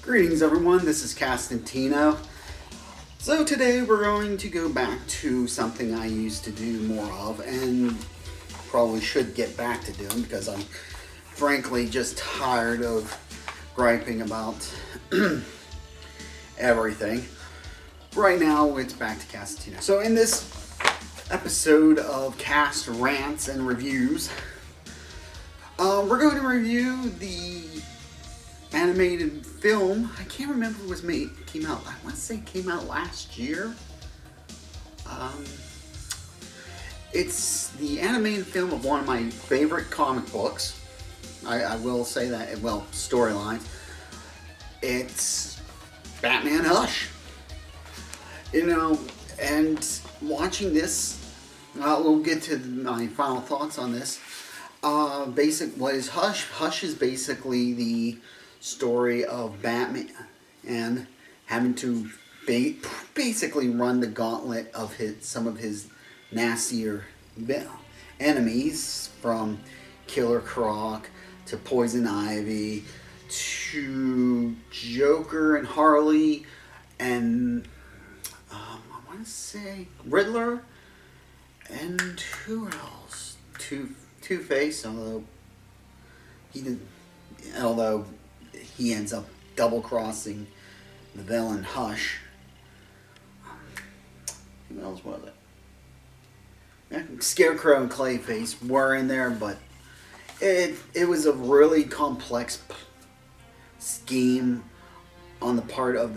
Greetings everyone, this is Castantino. So today we're going to go back to something I used to do more of and probably should get back to doing because I'm frankly just tired of griping about everything. Right now it's back to Castantino. So in this episode of Cast Rants and Reviews, we're going to review the animated film. I can't remember if it was came out. I want to say it came out last year. It's the animated film of one of my favorite comic books. I will say that. Well, storylines. It's Batman Hush. And watching this, we'll get to my final thoughts on this. What is Hush? Hush is basically the story of Batman and having to basically run the gauntlet of some of his nastier enemies, from Killer Croc to Poison Ivy to Joker and Harley and I want to say Riddler and who else? Two-Face, although he ends up double-crossing the villain Hush. Who else was it? Scarecrow and Clayface were in there, but it was a really complex scheme on the part of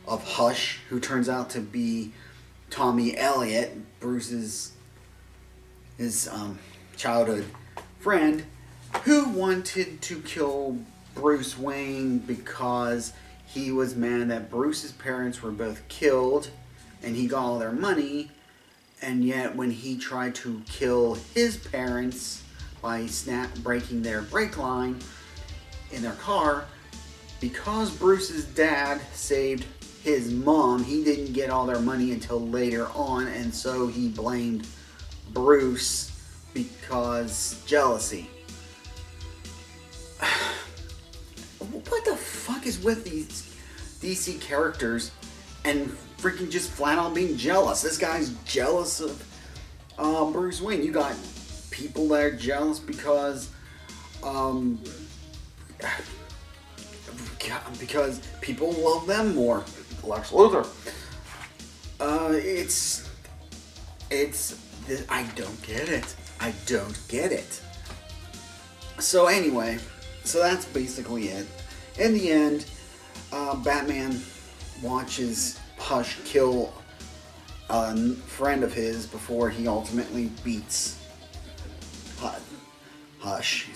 Hush, who turns out to be Tommy Elliott, Bruce's childhood friend, who wanted to kill Bruce Wayne because he was mad that Bruce's parents were both killed and he got all their money, and yet when he tried to kill his parents by breaking their brake line in their car, because Bruce's dad saved his mom, he didn't get all their money until later on, and so he blamed Bruce because jealousy. What the fuck is with these DC characters and freaking just flat out being jealous? This guy's jealous of Bruce Wayne. You got people that are jealous because people love them more. Lex Luthor. I don't get it. I don't get it. So anyway, that's basically it. In the end, Batman watches Hush kill a friend of his before he ultimately beats Hush.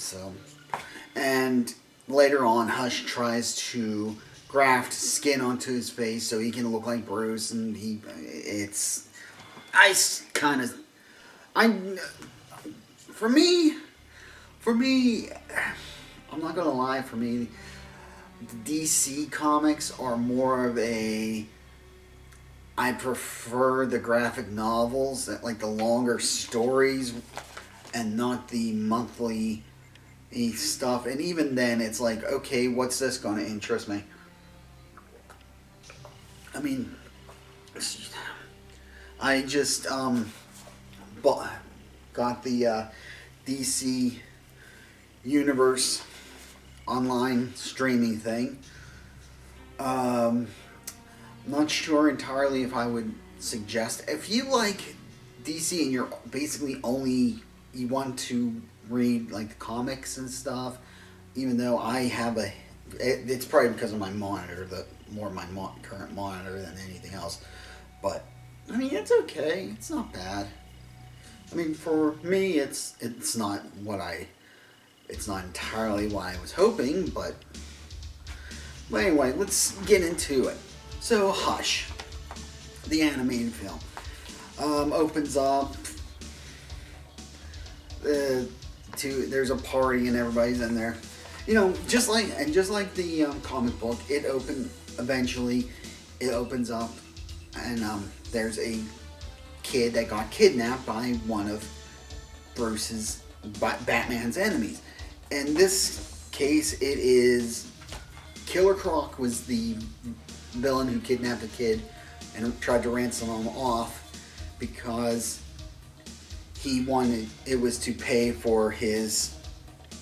And later on, Hush tries to graft skin onto his face so he can look like Bruce, and for me, I'm not gonna lie, for me, DC comics are more of I prefer the graphic novels, like the longer stories, and not the monthly stuff. And even then, it's like, okay, what's this gonna interest me? I mean, I just got the DC Universe online streaming thing. I'm not sure entirely if I would suggest, if you like DC and you're basically you want to read like the comics and stuff, even though I have it's probably because of my monitor, more my current monitor than anything else, but I mean, it's okay, it's not bad. I mean, for me, it's not entirely what I was hoping, but anyway, let's get into it. So, Hush, the animated film, opens up. There's a party and everybody's in there. Just like the comic book, it opens up, and there's a kid that got kidnapped by one of Batman's enemies. In this case, it is Killer Croc was the villain who kidnapped a kid and tried to ransom him off because he wanted, it was to pay for his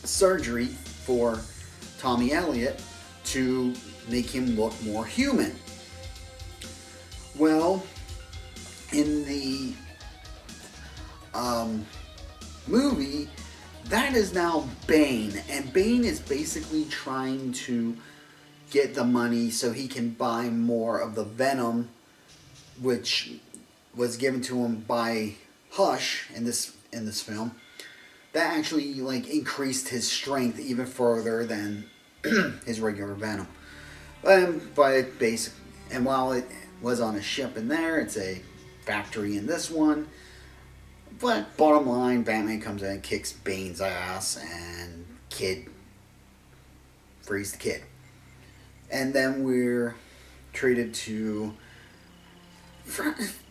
surgery for Tommy Elliott to make him look more human. Well, in the movie, that is now Bane, and Bane is basically trying to get the money so he can buy more of the venom, which was given to him by Hush in this film. That actually like increased his strength even further than his regular venom. But basic, and while it was on a ship in there, it's a factory in this one. But bottom line, Batman comes in and kicks Bane's ass, and Kid frees the kid. And then we're treated to...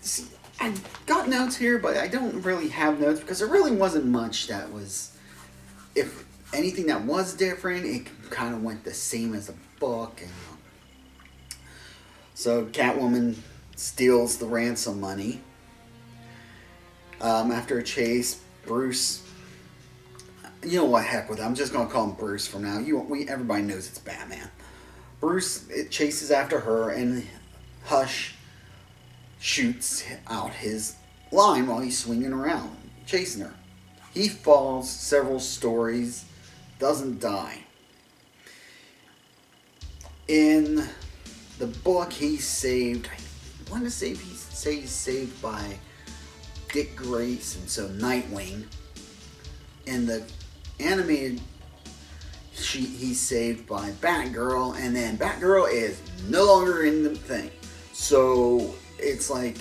See, I got notes here, but I don't really have notes because there really wasn't much that was... If anything that was different, it kind of went the same as the book. And so Catwoman steals the ransom money. After a chase, Bruce... You know what, heck with it. I'm just going to call him Bruce from now. Everybody knows it's Batman. Bruce chases after her, and Hush shoots out his line while he's swinging around, chasing her. He falls several stories, doesn't die. In the book, he's saved... I want to say he's saved by Dick Grayson, so Nightwing. In the animated, he's saved by Batgirl, and then Batgirl is no longer in the thing. So it's like,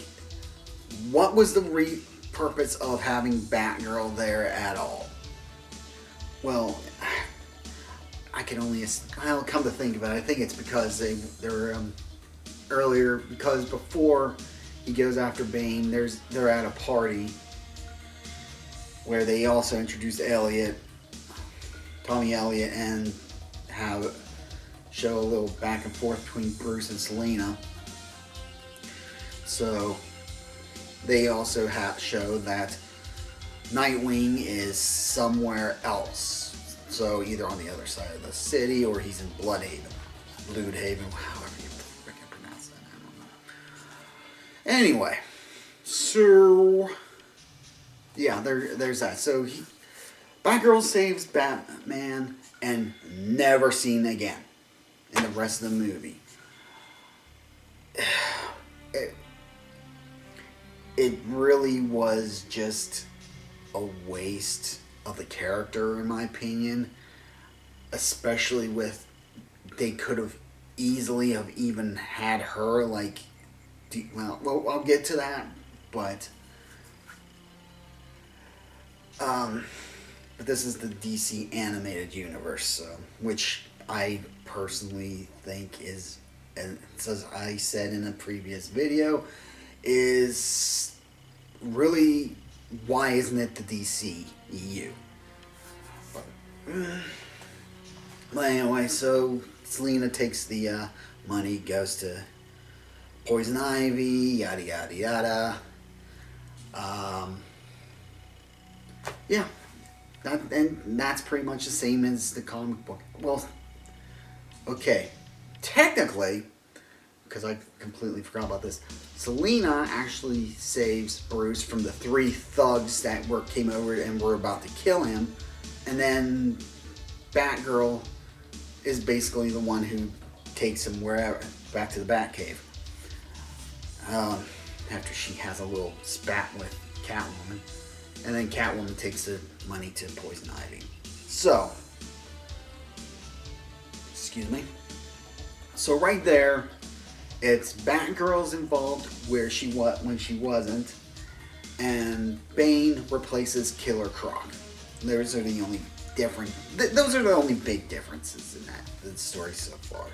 what was the purpose of having Batgirl there at all? Well, I can only... I'll come to think of it. I think it's because they're earlier, because before he goes after Bane, they're at a party where they also introduced Tommy Elliott, and show a little back and forth between Bruce and Selina. So they also show that Nightwing is somewhere else. So either on the other side of the city, or he's in Bloodhaven, however you freaking pronounce that. I don't know. Anyway, so yeah, there's that. So Batgirl saves Batman and never seen again in the rest of the movie. It really was just a waste of the character, in my opinion. Especially with, they could have easily have even had her well, I'll get to that, but this is the DC animated universe, so, which I personally think is, and as I said in a previous video, is really, why isn't it the DCEU? But anyway, so Selina takes the money, goes to Poison Ivy, yada yada yada. Yeah, and that's pretty much the same as the comic book. Well, okay, technically, because I completely forgot about this, Selina actually saves Bruce from the 3 thugs that came over and were about to kill him, and then Batgirl is basically the one who takes him wherever, back to the Batcave. After she has a little spat with Catwoman, and then Catwoman takes the money to Poison Ivy. So, excuse me. So right there, it's Batgirl's involved when she wasn't, and Bane replaces Killer Croc. Those are the only big differences in the story so far.